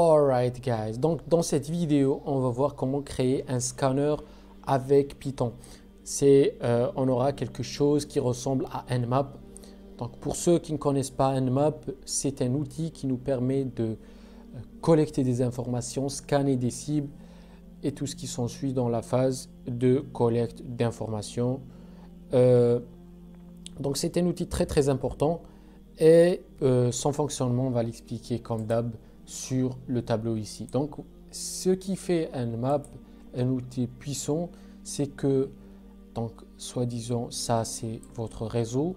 Alright guys, donc dans cette vidéo, on va voir comment créer un scanner avec Python. On aura quelque chose qui ressemble à Nmap. Donc pour ceux qui ne connaissent pas Nmap, c'est un outil qui nous permet de collecter des informations, scanner des cibles et tout ce qui s'ensuit dans la phase de collecte d'informations. Donc c'est un outil très important et son fonctionnement, on va l'expliquer comme d'hab sur le tableau ici. Donc ce qui fait Nmap un outil puissant, c'est que, donc soi-disant, ça c'est votre réseau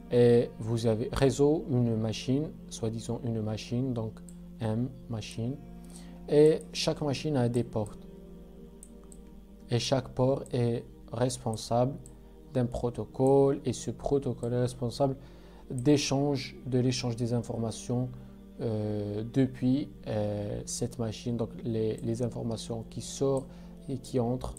et vous avez réseau, une machine, soi-disant une machine, donc M machine, et chaque machine a des portes et chaque port est responsable d'un protocole et ce protocole est responsable de l'échange des informations depuis cette machine, donc les informations qui sortent et qui entrent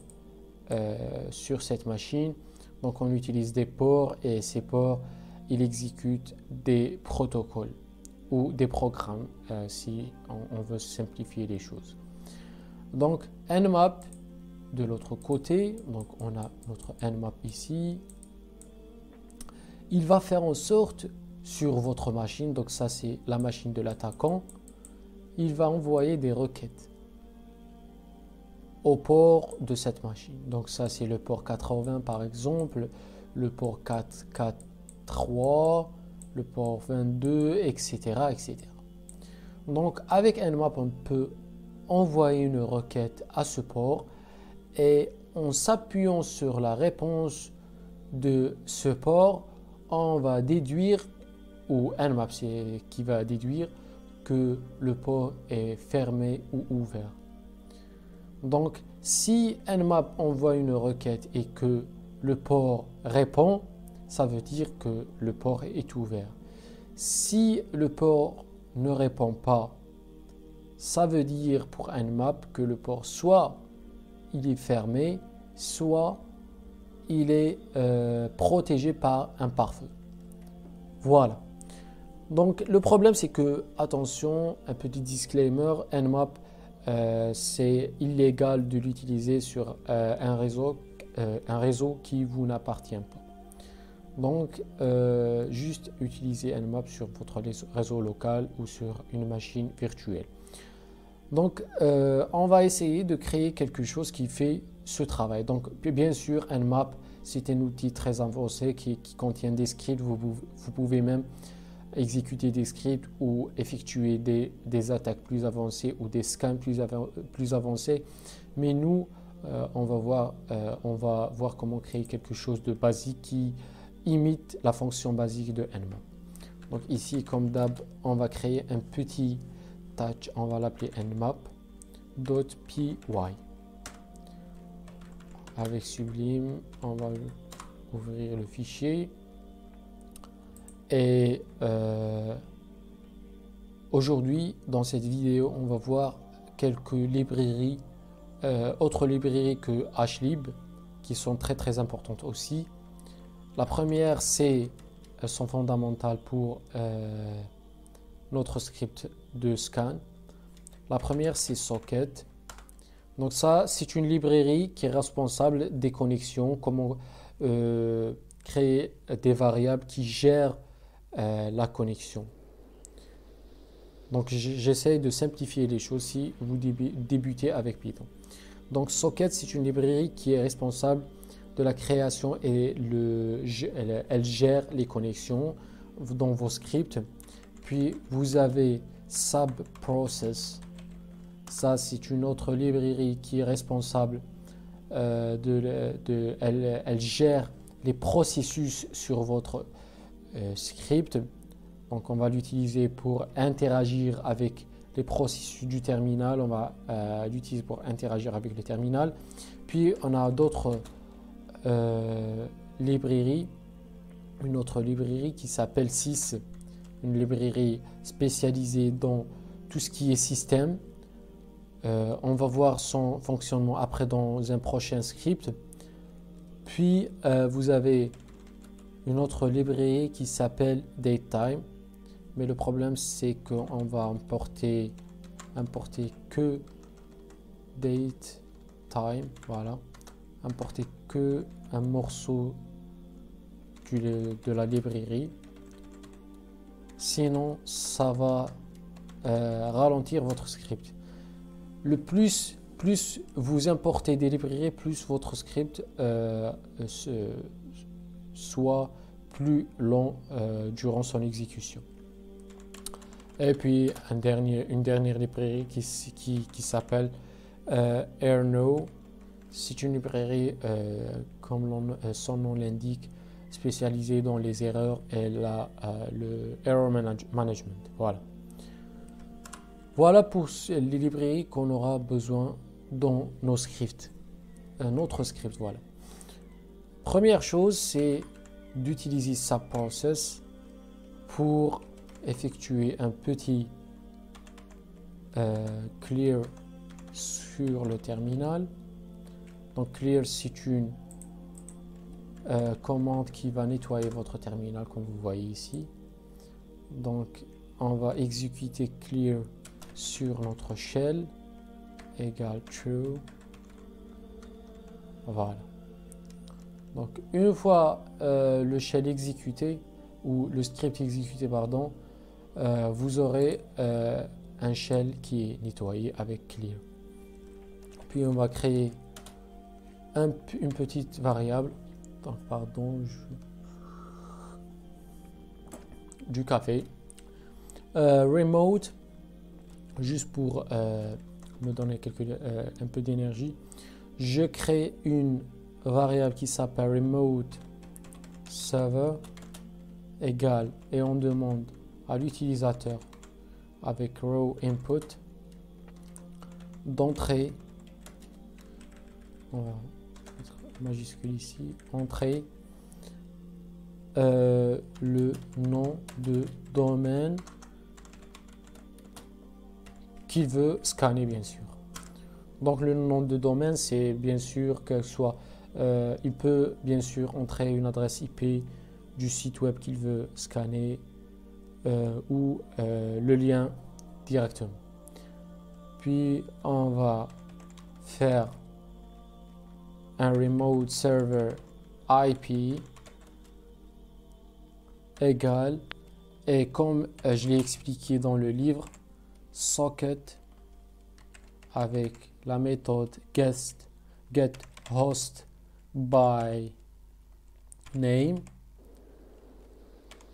sur cette machine. Donc on utilise des ports et ces ports, ils exécutent des protocoles ou des programmes si on veut simplifier les choses. Donc Nmap de l'autre côté, donc on a notre Nmap ici, il va faire en sorte sur votre machine, donc ça c'est la machine de l'attaquant, il va envoyer des requêtes au port de cette machine. Donc ça c'est le port 80 par exemple, le port 443, le port 22, etc. etc. Donc avec Nmap on peut envoyer une requête à ce port et en s'appuyant sur la réponse de ce port, on va déduire, ou Nmap c'est qui va déduire que le port est fermé ou ouvert. Donc si Nmap envoie une requête et que le port répond, ça veut dire que le port est ouvert. Si le port ne répond pas, ça veut dire pour Nmap que le port soit il est fermé, soit il est protégé par un pare-feu. Voilà. Donc le problème c'est que, attention, un petit disclaimer, Nmap c'est illégal de l'utiliser sur un réseau qui vous n'appartient pas. Donc juste utiliser Nmap sur votre réseau local ou sur une machine virtuelle. Donc on va essayer de créer quelque chose qui fait ce travail. Donc bien sûr Nmap c'est un outil très avancé qui contient des scripts. Vous pouvez même exécuter des scripts ou effectuer des attaques plus avancées ou des scans plus avancés. Mais nous, on va voir comment créer quelque chose de basique qui imite la fonction basique de Nmap. Donc ici, comme d'hab, on va créer un petit touch, on va l'appeler nmap.py. Avec Sublime, on va ouvrir le fichier. Et aujourd'hui, dans cette vidéo, on va voir quelques librairies, autres librairies que HLib, qui sont très importantes aussi. La première, sont fondamentales pour notre script de scan. La première, c'est Socket. Donc ça, c'est une librairie qui est responsable des connexions, comment créer des variables qui gèrent la connexion. Donc j'essaie de simplifier les choses si vous débutez avec Python. Donc Socket, c'est une librairie qui est responsable de la création et elle gère les connexions dans vos scripts. Puis vous avez Subprocess. Ça c'est une autre librairie qui est responsable elle gère les processus sur votre script. Donc on va l'utiliser pour interagir avec les processus du terminal. On va l'utiliser pour interagir avec le terminal. Puis on a d'autres librairies. Une autre librairie qui s'appelle Sys, une librairie spécialisée dans tout ce qui est système. On va voir son fonctionnement après dans un prochain script. Puis vous avez une autre librairie qui s'appelle DateTime. Mais le problème c'est qu'on va importer importer que date time, voilà, importer que un morceau de la librairie, sinon ça va ralentir votre script. Le plus vous importez des librairies, plus votre script soit plus long durant son exécution. Et puis une dernière librairie qui s'appelle Erno. C'est une librairie, comme son nom l'indique, spécialisée dans les erreurs et le error management. Voilà pour les librairies qu'on aura besoin dans nos scripts. Notre script, voilà. Première chose, c'est d'utiliser subprocess pour effectuer un petit clear sur le terminal. Donc clear, c'est une commande qui va nettoyer votre terminal comme vous voyez ici. Donc on va exécuter clear sur notre shell égale true. Voilà. Donc une fois le shell exécuté ou le script exécuté, pardon, vous aurez un shell qui est nettoyé avec clear. Puis on va créer une petite variable. Donc, pardon, du café. Remote, juste pour me donner un peu d'énergie. Je crée une variable qui s'appelle remote server égale, et on demande à l'utilisateur avec row input d'entrer, on va mettre majuscule ici, entrer le nom de domaine qu'il veut scanner, bien sûr. Donc le nom de domaine, c'est bien sûr que soit il peut bien sûr entrer une adresse IP du site web qu'il veut scanner ou le lien directement. Puis on va faire un remote server IP égale, et comme je l'ai expliqué dans le livre, socket avec la méthode get host by name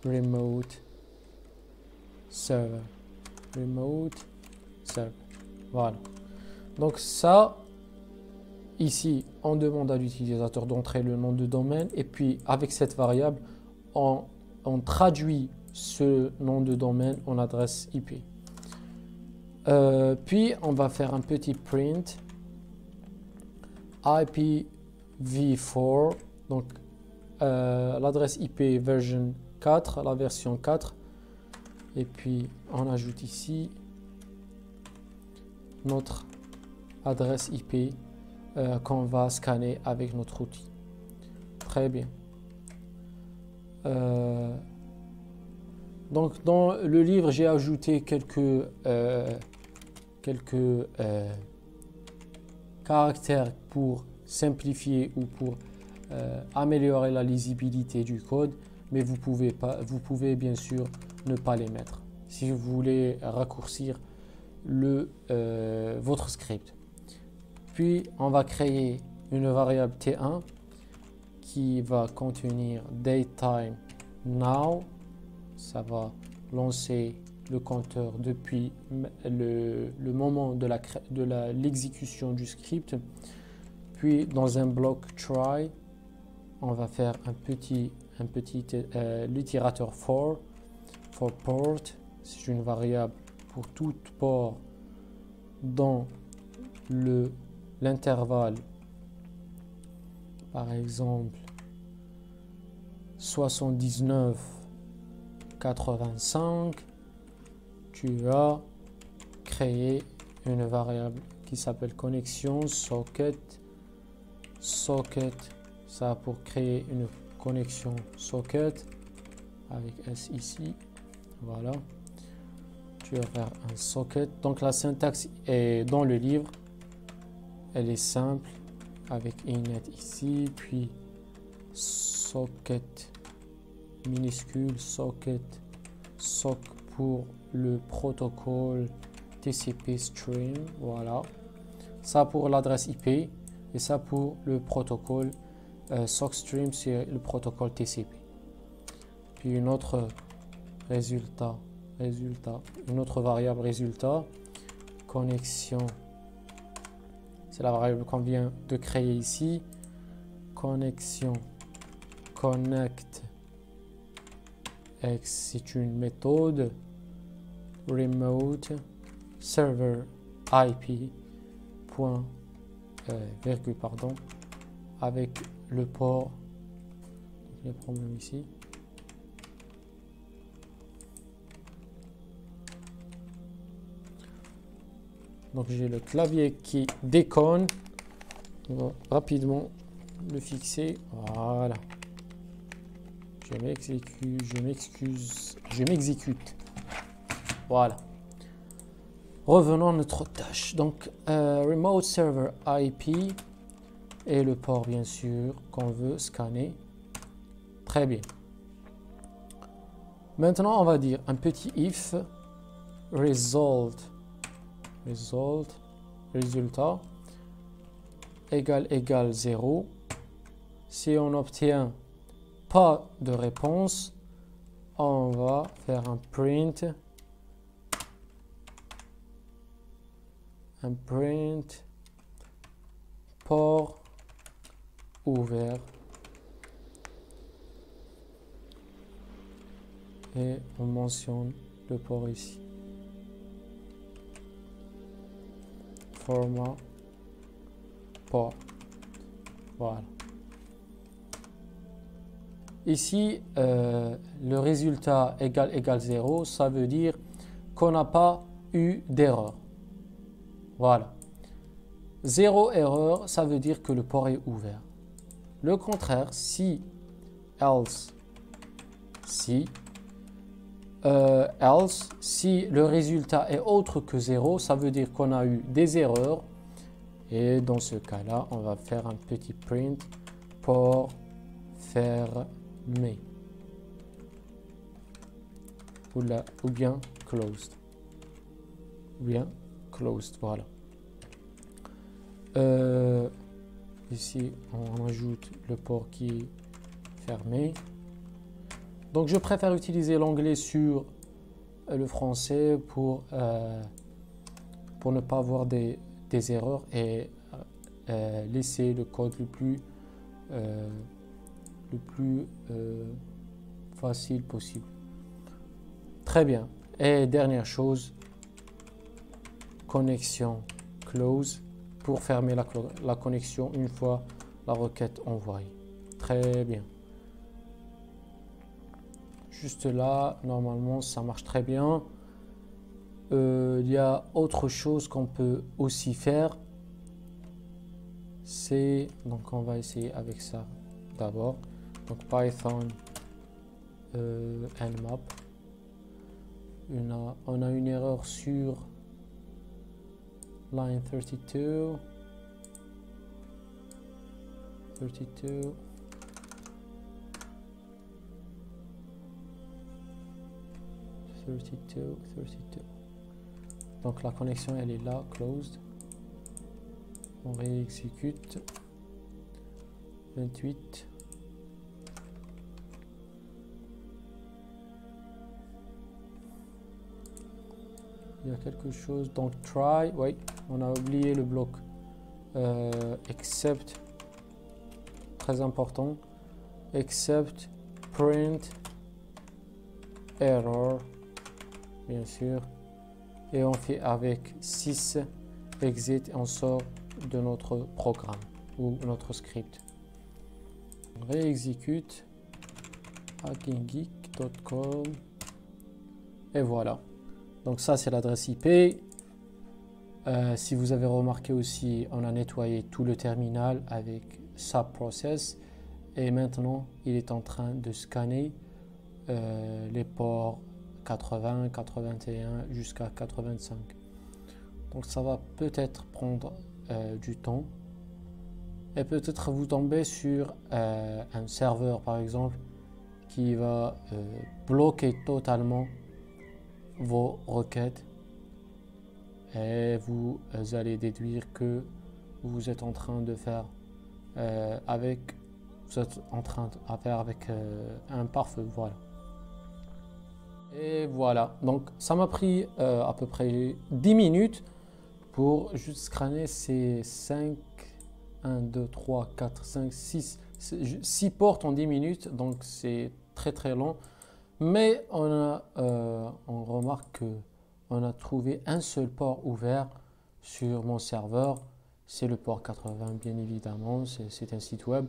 remote server. Voilà. Donc ça, ici, on demande à l'utilisateur d'entrer le nom de domaine, et puis avec cette variable, on traduit ce nom de domaine en adresse IP. Puis on va faire un petit print IPv4, donc l'adresse IP version 4, la version 4, et puis on ajoute ici notre adresse IP qu'on va scanner avec notre outil. Très bien. Donc dans le livre, j'ai ajouté quelques caractères pour simplifier ou pour améliorer la lisibilité du code, mais vous pouvez bien sûr ne pas les mettre si vous voulez raccourcir votre script. Puis on va créer une variable T1 qui va contenir datetime now. Ça va lancer le compteur depuis le moment de l'exécution du script. Puis dans un bloc try, on va faire l'itérateur for port. C'est une variable pour tout port dans l'intervalle, par exemple 79-85. Tu vas créer une variable qui s'appelle connexion socket, ça pour créer une connexion socket avec S ici. Voilà, Je vais faire un socket. Donc la syntaxe est dans le livre. Elle est simple avec init ici, puis socket minuscule, socket, soc pour le protocole TCP stream. Voilà. Ça pour l'adresse IP et ça pour le protocole sock stream, c'est le protocole TCP. Puis une autre une autre variable résultat, connexion, c'est la variable qu'on vient de créer ici, connexion, connect, x c'est une méthode, remote, server IP, point, virgule, pardon, avec le port, les problèmes ici. Donc j'ai le clavier qui déconne. On va rapidement le fixer. Voilà. Je m'exécute. Voilà. Revenons à notre tâche. Donc remote server IP et le port bien sûr qu'on veut scanner. Très bien. Maintenant on va dire un petit if résultat égale 0. Si on n'obtient pas de réponse, on va faire un print port ouvert et on mentionne le port ici. Format port. Voilà. Ici, le résultat égale 0, ça veut dire qu'on n'a pas eu d'erreur. Voilà. 0 erreur, ça veut dire que le port est ouvert. Le contraire, si le résultat est autre que 0, ça veut dire qu'on a eu des erreurs. Et dans ce cas-là, on va faire un petit print port fermé ou bien closed. Voilà. Ici, on ajoute le port qui est fermé. Donc, je préfère utiliser l'anglais sur le français pour ne pas avoir des erreurs et laisser le code le plus facile possible. Très bien. Et dernière chose, connexion close pour fermer la connexion une fois la requête envoyée. Très bien. Juste là, normalement, ça marche très bien. Il y a autre chose qu'on peut aussi faire. Donc on va essayer avec ça d'abord. Donc Python nmap. On a une erreur sur line 32. Donc la connexion elle est là, closed. On réexécute. 28. Il y a quelque chose. Donc try. Oui, on a oublié le bloc. Except. Très important. Except print error. Bien sûr. Et on fait avec 6 exit et on sort de notre programme ou notre script. On réexécute hackinggeek.com et voilà. Donc ça c'est l'adresse IP. Si vous avez remarqué aussi, on a nettoyé tout le terminal avec subprocess et maintenant il est en train de scanner les ports 80, 81 jusqu'à 85. Donc ça va peut-être prendre du temps. Et peut-être vous tombez sur un serveur par exemple qui va bloquer totalement vos requêtes et vous allez déduire que vous êtes en train de faire vous êtes en train de faire avec un pare-feu, voilà. Et voilà, donc ça m'a pris à peu près 10 minutes pour juste scanner ces 1, 2, 3, 4, 5, 6 portes en 10 minutes, donc c'est très très long. Mais on remarque qu'on a trouvé un seul port ouvert sur mon serveur. C'est le port 80, bien évidemment, c'est un site web.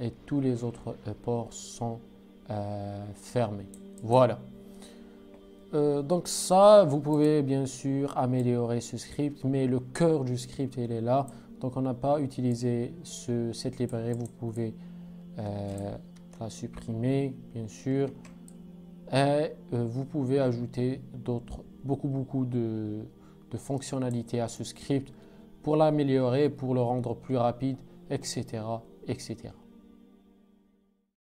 Et tous les autres ports sont fermés. Voilà. Donc ça, vous pouvez bien sûr améliorer ce script, mais le cœur du script, il est là. Donc on n'a pas utilisé cette librairie, vous pouvez la supprimer, bien sûr. Et vous pouvez ajouter beaucoup de fonctionnalités à ce script pour l'améliorer, pour le rendre plus rapide, etc., etc.